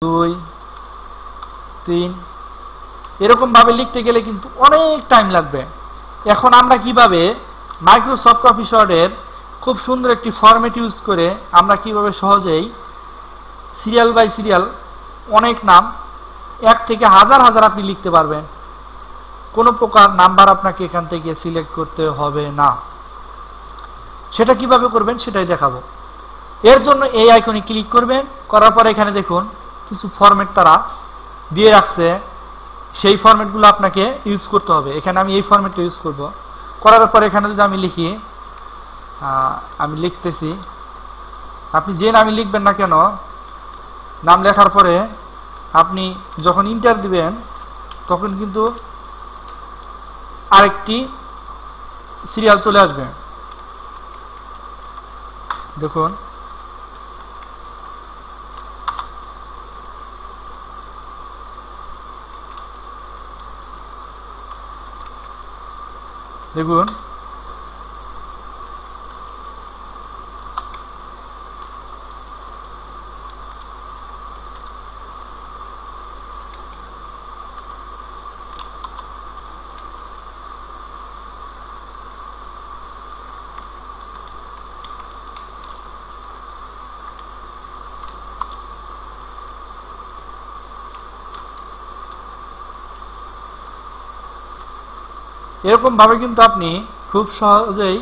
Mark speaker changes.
Speaker 1: 2 3 এরকম ভাবে লিখতে গেলে কিন্তু অনেক টাইম লাগবে। এখন আমরা কিভাবে মাইক্রোসফট অফিস ওয়ার্ডের খুব সুন্দর একটি ফরম্যাট ইউজ করে আমরা কিভাবে সহজেই সিরিয়াল বাই সিরিয়াল অনেক নাম এক থেকে হাজার হাজার আপনি লিখতে পারবেন, কোনো প্রকার নাম্বার আপনাকে এখান থেকে সিলেক্ট করতে হবে না। সেটা কিভাবে করবেন সেটাই দেখাবো। এর জন্য এই আইকনে ক্লিক করবেন, করার পরে এখানে দেখুন কিছু ফরম্যাট তারা দিয়ে রাখছে, সেই ফরম্যাটগুলো আপনাকে ইউজ করতে হবে। এখানে আমি এই ফরম্যাটটা ইউজ করব। করার পরে এখানে যদি আমি লিখি, আমি লিখতেছি, আপনি যে নামই লিখবেন না কেন, নাম লেখার পরে আপনি যখন ইন্টার দিবেন তখন কিন্তু আরেকটি সিরিয়াল চলে আসবে। দেখুন দেখুন এরকম ভাবে কিন্তু আপনি খুব সহজেই